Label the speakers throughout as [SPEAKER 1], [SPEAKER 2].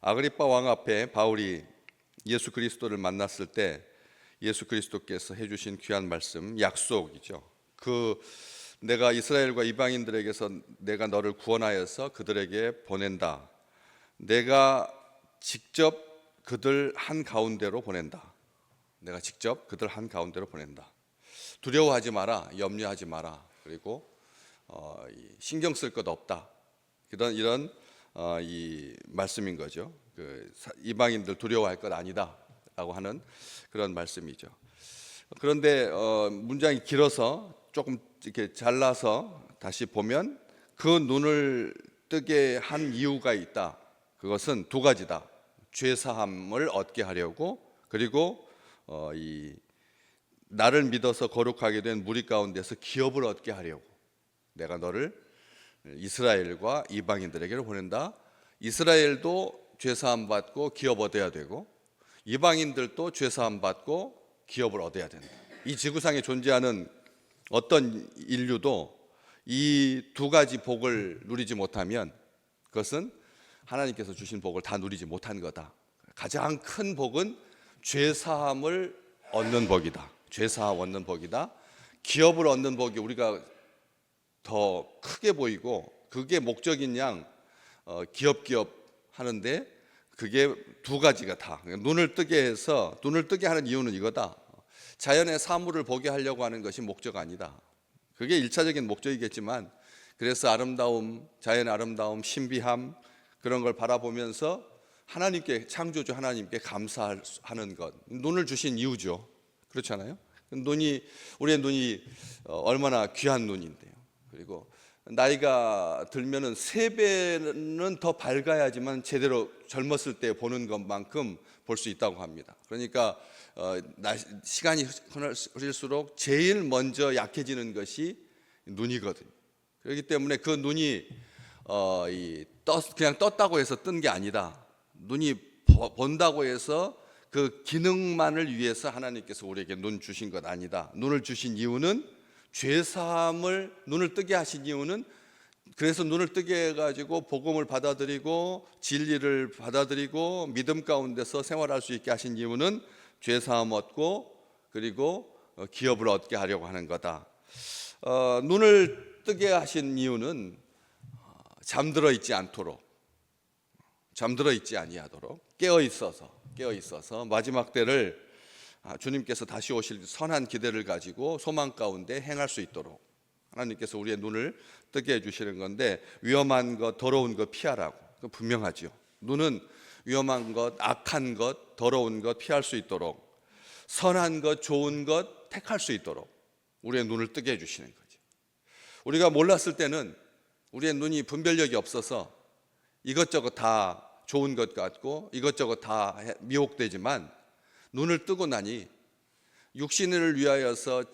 [SPEAKER 1] 아그리빠 왕 앞에 바울이 예수 그리스도를 만났을 때 예수 그리스도께서 해주신 귀한 말씀, 약속이죠. 내가 이스라엘과 이방인들에게서 내가 너를 구원하여서 그들에게 보낸다. 내가 직접 그들 한가운데로 보낸다. 내가 직접 그들 한가운데로 보낸다. 두려워하지 마라, 염려하지 마라. 그리고 신경 쓸 것 없다. 이런 이 말씀인 거죠. 이방인들 두려워할 것 아니다라고 하는 그런 말씀이죠. 그런데 문장이 길어서 조금 이렇게 잘라서 다시 보면 그 눈을 뜨게 한 이유가 있다. 그것은 두 가지다. 죄 사함을 얻게 하려고, 그리고 나를 믿어서 거룩하게 된 무리 가운데서 기업을 얻게 하려고. 내가 너를 이스라엘과 이방인들에게로 보낸다. 이스라엘도 죄사함 받고 기업 얻어야 되고, 이방인들도 죄사함 받고 기업을 얻어야 된다. 이 지구상에 존재하는 어떤 인류도 이 두 가지 복을 누리지 못하면 그것은 하나님께서 주신 복을 다 누리지 못한 거다. 가장 큰 복은 죄사함을 얻는 복이다. 죄사함 얻는 복이다. 기업을 얻는 복이 우리가 더 크게 보이고 그게 목적인 양 기업 하는데 그게 두 가지가 다 눈을 뜨게 해서, 눈을 뜨게 하는 이유는 이거다. 자연의 사물을 보게 하려고 하는 것이 목적 아니다. 그게 일차적인 목적이겠지만, 그래서 아름다움, 자연의 아름다움, 신비함, 그런 걸 바라보면서 하나님께, 창조주 하나님께 감사하는 것, 눈을 주신 이유죠. 그렇잖아요. 우리의 눈이 얼마나 귀한 눈인데요. 그리고 나이가 들면은 3배는 더 밝아야지만 제대로 젊었을 때 보는 것만큼 볼 수 있다고 합니다. 그러니까 시간이 흐를수록 제일 먼저 약해지는 것이 눈이거든요. 그렇기 때문에 그 눈이 그냥 떴다고 해서 뜬 게 아니다. 눈이 본다고 해서 그 기능만을 위해서 하나님께서 우리에게 눈 주신 것 아니다. 눈을 주신 이유는, 죄사함을 눈을 뜨게 하신 이유는, 그래서 눈을 뜨게 해가지고 복음을 받아들이고 진리를 받아들이고 믿음 가운데서 생활할 수 있게 하신 이유는 죄사함 얻고 그리고 기업을 얻게 하려고 하는 거다. 눈을 뜨게 하신 이유는 잠들어 있지 않도록, 잠들어 있지 아니하도록 깨어 있어서 마지막 때를 주님께서 다시 오실 선한 기대를 가지고 소망 가운데 행할 수 있도록 하나님께서 우리의 눈을 뜨게 해주시는 건데, 위험한 것, 더러운 것 피하라고. 분명하죠. 눈은 위험한 것, 악한 것, 더러운 것 피할 수 있도록, 선한 것, 좋은 것 택할 수 있도록 우리의 눈을 뜨게 해주시는 거죠. 우리가 몰랐을 때는 우리의 눈이 분별력이 없어서 이것저것 다 좋은 것 같고 이것저것 다 미혹되지만, 눈을 뜨고 나니 육신을 위하여서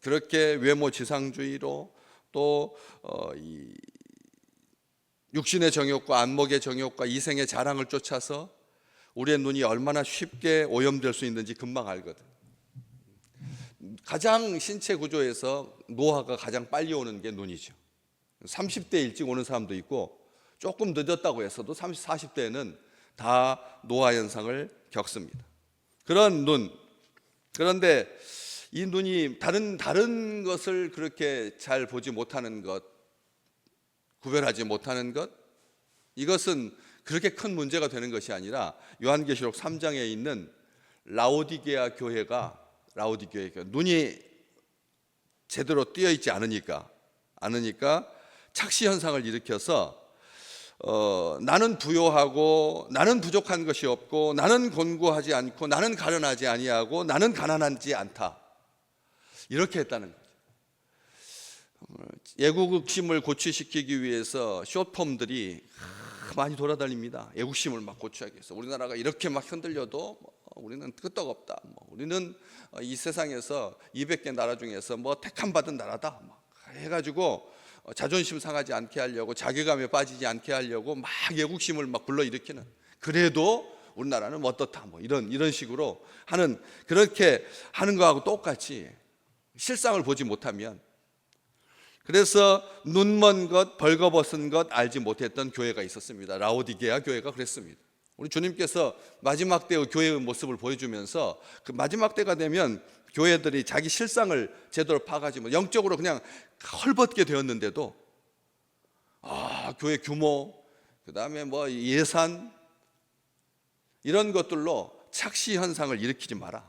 [SPEAKER 1] 그렇게 외모 지상주의로 또 육신의 정욕과 안목의 정욕과 이생의 자랑을 쫓아서 우리의 눈이 얼마나 쉽게 오염될 수 있는지 금방 알거든. 가장 신체 구조에서 노화가 가장 빨리 오는 게 눈이죠. 30대 일찍 오는 사람도 있고 조금 늦었다고 해서도 30, 40대에는 다 노화 현상을 겪습니다. 그런 눈. 그런데 이 눈이 다른 것을 그렇게 잘 보지 못하는 것, 구별하지 못하는 것, 이것은 그렇게 큰 문제가 되는 것이 아니라 요한계시록 3장에 있는 라오디게아 교회가 눈이 제대로 뜨여 있지 않으니까 착시 현상을 일으켜서 나는 부요하고 나는 부족한 것이 없고 나는 곤고하지 않고 나는 가련하지 아니하고 나는 가난하지 않다, 이렇게 했다는 거죠. 애국심을 고취시키기 위해서 숏폼들이 많이 돌아다닙니다. 애국심을 막 고취하기 위해서. 우리나라가 이렇게 막 흔들려도 우리는 끄떡없다. 우리는 이 세상에서 200개 나라 중에서 택함 받은 나라다. 해가지고 자존심 상하지 않게 하려고, 자괴감에 빠지지 않게 하려고 막 애국심을 막 불러일으키는. 그래도 우리나라는 어떻다. 이런 식으로 하는, 그렇게 하는 거하고 똑같이 실상을 보지 못하면, 그래서 눈먼 것, 벌거벗은 것 알지 못했던 교회가 있었습니다. 라오디게아 교회가 그랬습니다. 우리 주님께서 마지막 때의 교회의 모습을 보여주면서 그 마지막 때가 되면 교회들이 자기 실상을 제대로 파악하지 못, 영적으로 그냥 헐벗게 되었는데도 교회 규모, 그 다음에 뭐 예산, 이런 것들로 착시 현상을 일으키지 마라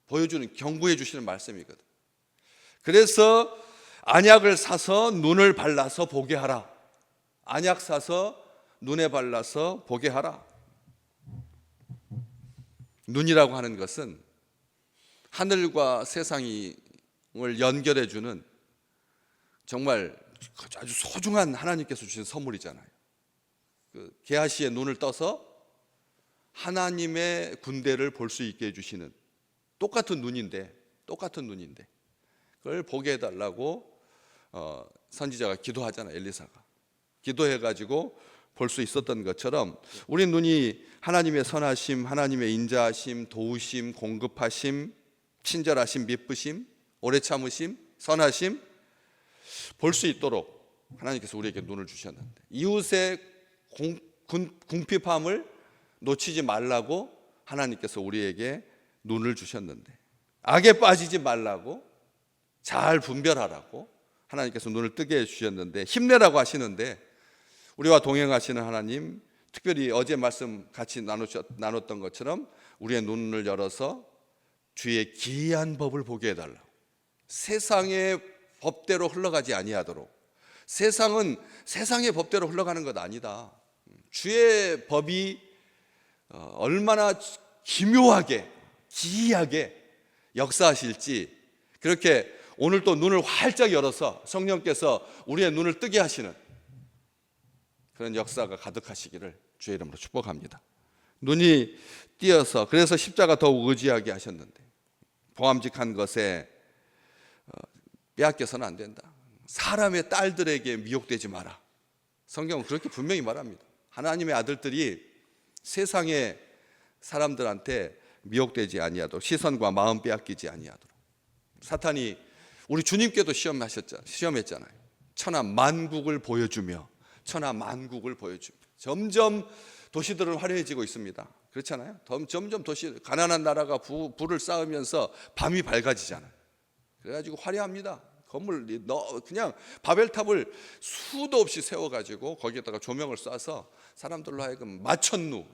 [SPEAKER 1] 보여주는, 경고해 주시는 말씀이거든. 그래서 안약을 사서 눈을 발라서 보게 하라. 안약 사서 눈에 발라서 보게 하라. 눈이라고 하는 것은 하늘과 세상을 연결해 주는 정말 아주 소중한 하나님께서 주신 선물이잖아요. 그 게하시의 눈을 떠서 하나님의 군대를 볼 수 있게 해주시는 똑같은 눈인데 그걸 보게 해달라고 선지자가 기도하잖아요. 엘리사가 기도해가지고 볼 수 있었던 것처럼 우리 눈이 하나님의 선하심, 하나님의 인자하심, 도우심, 공급하심, 친절하심, 미쁘심, 오래 참으심, 선하심 볼 수 있도록 하나님께서 우리에게 눈을 주셨는데, 이웃의 궁핍함을 놓치지 말라고 하나님께서 우리에게 눈을 주셨는데, 악에 빠지지 말라고, 잘 분별하라고 하나님께서 눈을 뜨게 해주셨는데, 힘내라고 하시는데, 우리와 동행하시는 하나님, 특별히 어제 말씀 같이 나눴던 것처럼 우리의 눈을 열어서 주의 기이한 법을 보게 해달라고, 세상의 법대로 흘러가지 아니하도록. 세상은 세상의 법대로 흘러가는 것 아니다. 주의 법이 얼마나 기묘하게 기이하게 역사하실지, 그렇게 오늘 또 눈을 활짝 열어서 성령께서 우리의 눈을 뜨게 하시는 그런 역사가 가득하시기를 주의 이름으로 축복합니다. 눈이 띄어서, 그래서 십자가 더욱 의지하게 하셨는데, 보암직한 것에 빼앗겨서는 안 된다. 사람의 딸들에게 미혹되지 마라. 성경은 그렇게 분명히 말합니다. 하나님의 아들들이 세상의 사람들한테 미혹되지 아니하도록, 시선과 마음 빼앗기지 아니하도록. 사탄이 우리 주님께도 시험했잖아요. 천하 만국을 보여주며 점점 도시들은 화려해지고 있습니다. 그렇잖아요. 점점 가난한 나라가 부를 쌓으면서 밤이 밝아지잖아요. 그래가지고 화려합니다. 건물 그냥 바벨탑을 수도 없이 세워가지고 거기에다가 조명을 쏴서 사람들로 하여금 마천루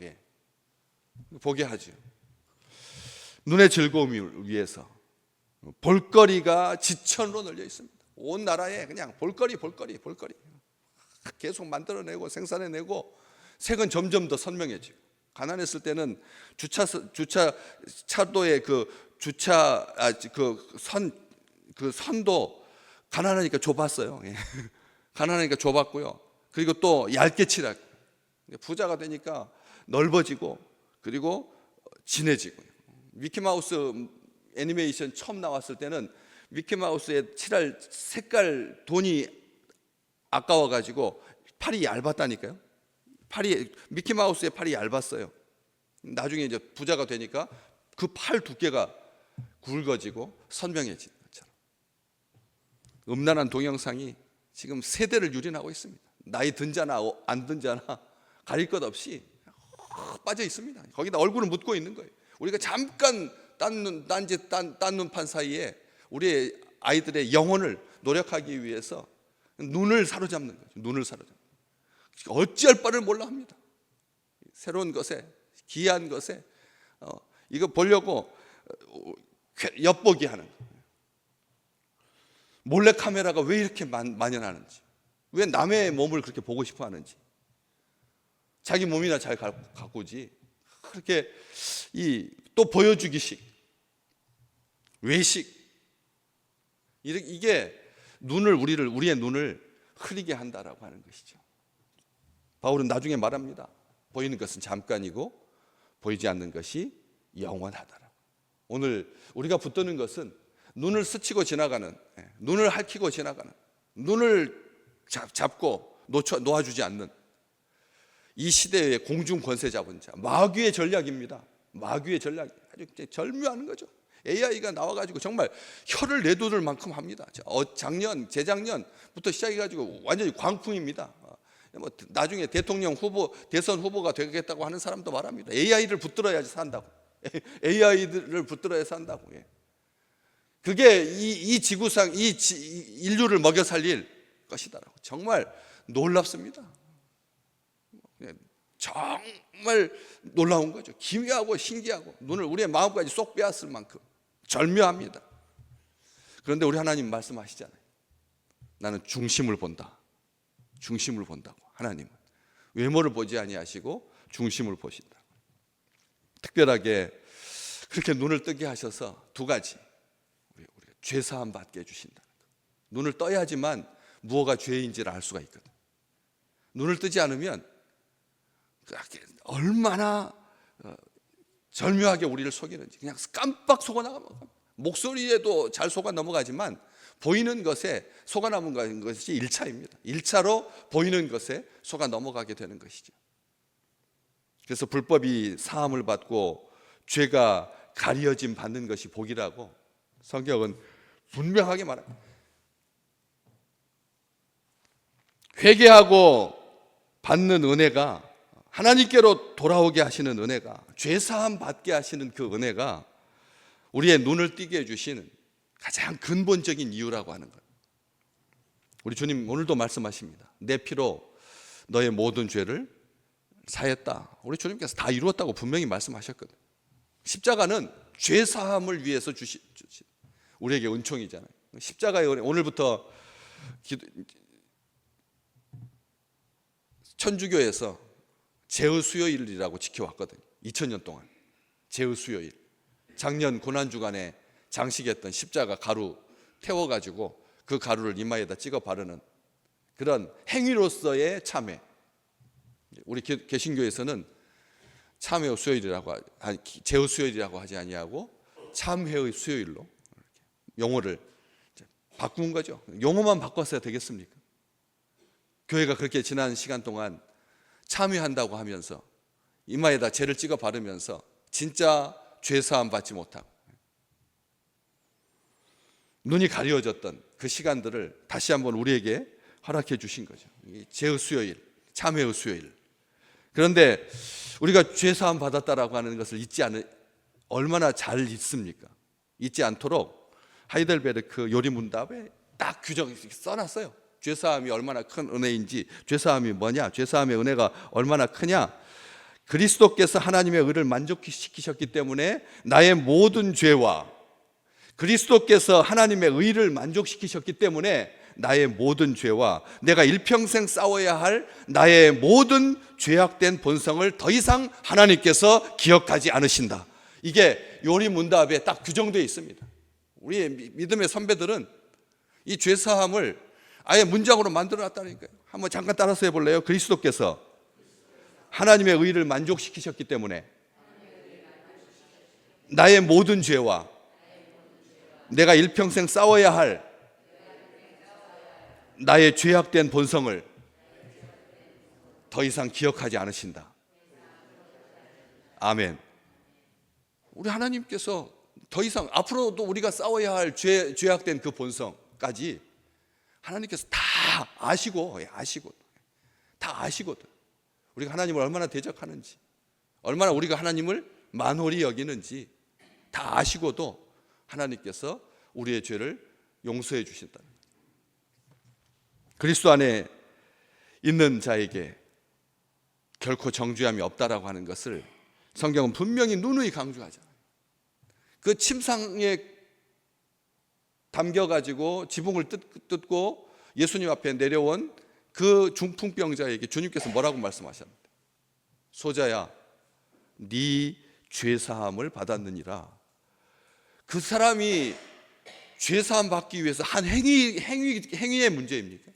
[SPEAKER 1] 보게 하죠. 눈의 즐거움을 위해서 볼거리가 지천으로 널려 있습니다. 온 나라에 그냥 볼거리 계속 만들어내고 생산해내고, 색은 점점 더 선명해지고, 가난했을 때는 차도의 선도 가난하니까 좁았어요. 가난하니까 좁았고요. 그리고 또 얇게 칠하고, 부자가 되니까 넓어지고, 그리고 진해지고. 미키마우스 애니메이션 처음 나왔을 때는 미키마우스에 칠할 색깔 돈이 아까워가지고 팔이 얇았다니까요. 미키마우스의 팔이 얇았어요. 나중에 이제 부자가 되니까 그 팔 두께가 굵어지고 선명해지는 것처럼, 음란한 동영상이 지금 세대를 유린하고 있습니다. 나이 든 자나 안 든 자나 가릴 것 없이 빠져 있습니다. 거기다 얼굴을 묻고 있는 거예요. 우리가 잠깐 딴 눈판 사이에 우리 아이들의 영혼을 노력하기 위해서 눈을 사로잡는 거죠. 눈을 사로잡는 거죠. 어찌할 바를 몰라 합니다. 새로운 것에, 기이한 것에 이거 보려고 엿보기 하는 거예요. 몰래 카메라가 왜 이렇게 만연하는지, 왜 남의 몸을 그렇게 보고 싶어 하는지, 자기 몸이나 잘 가꾸지 그렇게 또 보여주기식, 외식, 이게 우리의 눈을 흐리게 한다라고 하는 것이죠. 바울은 나중에 말합니다. 보이는 것은 잠깐이고 보이지 않는 것이 영원하다라고. 오늘 우리가 붙드는 것은 눈을 스치고 지나가는, 눈을 핥히고 지나가는, 눈을 잡고 놓아주지 않는 이 시대의 공중 권세 잡은 자, 마귀의 전략입니다. 마귀의 전략, 아주 절묘한 거죠. AI가 나와가지고 정말 혀를 내두를 만큼 합니다. 재작년부터 시작해가지고 완전히 광풍입니다. 뭐 나중에 대통령 후보, 대선 후보가 되겠다고 하는 사람도 말합니다. AI를 붙들어야지 산다고. AI를 붙들어야 산다고. 예. 그게 이 지구상, 인류를 먹여 살릴 것이다라고. 정말 놀랍습니다. 정말 놀라운 거죠. 기묘하고 신기하고 눈을, 우리의 마음까지 쏙 빼앗을 만큼 절묘합니다. 그런데 우리 하나님 말씀하시잖아요. 나는 중심을 본다. 중심을 본다고. 하나님은 외모를 보지 아니하시고 중심을 보신다. 특별하게 그렇게 눈을 뜨게 하셔서 두 가지, 우리가 죄사함 받게 해주신다. 눈을 떠야지만 무엇가 죄인지를 알 수가 있거든. 눈을 뜨지 않으면 얼마나 절묘하게 우리를 속이는지 그냥 깜빡 속아 나가면, 목소리에도 잘 속아 넘어가지만 보이는 것에 속아 남은 것이 1차입니다. 1차로 보이는 것에 속아 넘어가게 되는 것이죠. 그래서 불법이 사함을 받고 죄가 가려짐 받는 것이 복이라고 성경은 분명하게 말합니다. 회개하고 받는 은혜가, 하나님께로 돌아오게 하시는 은혜가, 죄사함 받게 하시는 그 은혜가 우리의 눈을 띄게 해주시는 가장 근본적인 이유라고 하는 것. 우리 주님 오늘도 말씀하십니다. 내 피로 너의 모든 죄를 사했다. 우리 주님께서 다 이루었다고 분명히 말씀하셨거든. 십자가는 죄사함을 위해서 주신 우리에게 은총이잖아요. 십자가의 은혜, 오늘부터 천주교에서 제의수요일이라고 지켜왔거든요. 2000년 동안 제의수요일, 작년 고난주간에 장식했던 십자가 가루 태워가지고 그 가루를 이마에다 찍어 바르는 그런 행위로서의 참회. 우리 개신교에서는 참회의 수요일이라고, 제의 수요일이라고 하지 아니하고 참회의 수요일로 용어를 바꾼 거죠. 용어만 바꿨어야 되겠습니까? 교회가 그렇게 지난 시간 동안 참회한다고 하면서 이마에다 죄를 찍어 바르면서 진짜 죄사함 받지 못하고 눈이 가려졌던 그 시간들을 다시 한번 우리에게 허락해 주신 거죠. 제의 수요일, 참회의 수요일. 그런데 우리가 죄사함 받았다라고 하는 것을 얼마나 잘 잊습니까? 잊지 않도록 하이델베르크 요리문답에 딱 규정이 써놨어요. 죄사함이 얼마나 큰 은혜인지, 죄사함이 뭐냐, 죄사함의 은혜가 얼마나 크냐. 그리스도께서 하나님의 의를 만족시키셨기 때문에 나의 모든 죄와, 그리스도께서 하나님의 의를 만족시키셨기 때문에 나의 모든 죄와 내가 일평생 싸워야 할 나의 모든 죄악된 본성을 더 이상 하나님께서 기억하지 않으신다. 이게 요리문답에 딱 규정되어 있습니다. 우리의 믿음의 선배들은 이 죄사함을 아예 문장으로 만들어 놨다니까요. 한번 잠깐 따라서 해볼래요? 그리스도께서 하나님의 의를 만족시키셨기 때문에 나의 모든 죄와 내가 일평생 싸워야 할 나의 죄악된 본성을 더 이상 기억하지 않으신다. 아멘. 우리 하나님께서 더 이상 앞으로도 우리가 싸워야 할 죄악된 그 본성까지 하나님께서 다 아시거든. 우리가 하나님을 얼마나 대적하는지, 얼마나 우리가 하나님을 만홀히 여기는지 다 아시고도 하나님께서 우리의 죄를 용서해 주신다. 그리스도 안에 있는 자에게 결코 정죄함이 없다라고 하는 것을 성경은 분명히 누누이 강조하잖아요. 그 침상에 담겨가지고 지붕을 뜯고 예수님 앞에 내려온 그 중풍병자에게 주님께서 뭐라고 말씀하셨는데, 소자야, 네 죄사함을 받았느니라. 그 사람이 죄사함 받기 위해서 한 행위의 문제입니까?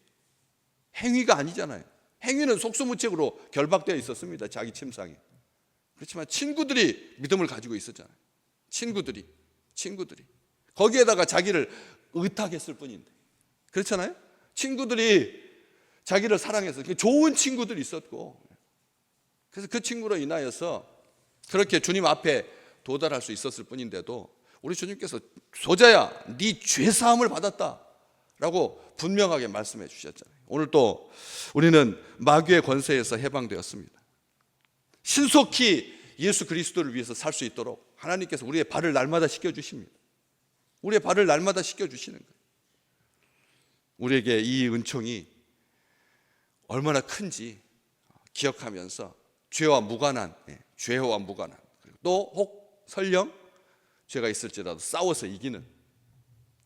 [SPEAKER 1] 행위가 아니잖아요. 행위는 속수무책으로 결박되어 있었습니다. 자기 침상에. 그렇지만 친구들이 믿음을 가지고 있었잖아요. 친구들이 거기에다가 자기를 의탁했을 뿐인데, 그렇잖아요. 친구들이 자기를 사랑해서 좋은 친구들이 있었고, 그래서 그 친구로 인하여서 그렇게 주님 앞에 도달할 수 있었을 뿐인데도 우리 주님께서 소자야, 네 죄사함을 받았다라고 분명하게 말씀해 주셨잖아요. 오늘 또 우리는 마귀의 권세에서 해방되었습니다. 신속히 예수 그리스도를 위해서 살 수 있도록 하나님께서 우리의 발을 날마다 씻겨주십니다. 우리의 발을 날마다 씻겨주시는 거예요. 우리에게 이 은총이 얼마나 큰지 기억하면서 죄와 무관한, 또 혹 설령 죄가 있을지라도 싸워서 이기는,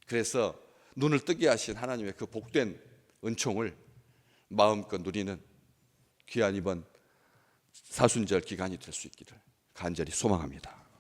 [SPEAKER 1] 그래서 눈을 뜨게 하신 하나님의 그 복된 은총을 마음껏 누리는 귀한 이번 사순절 기간이 될 수 있기를 간절히 소망합니다.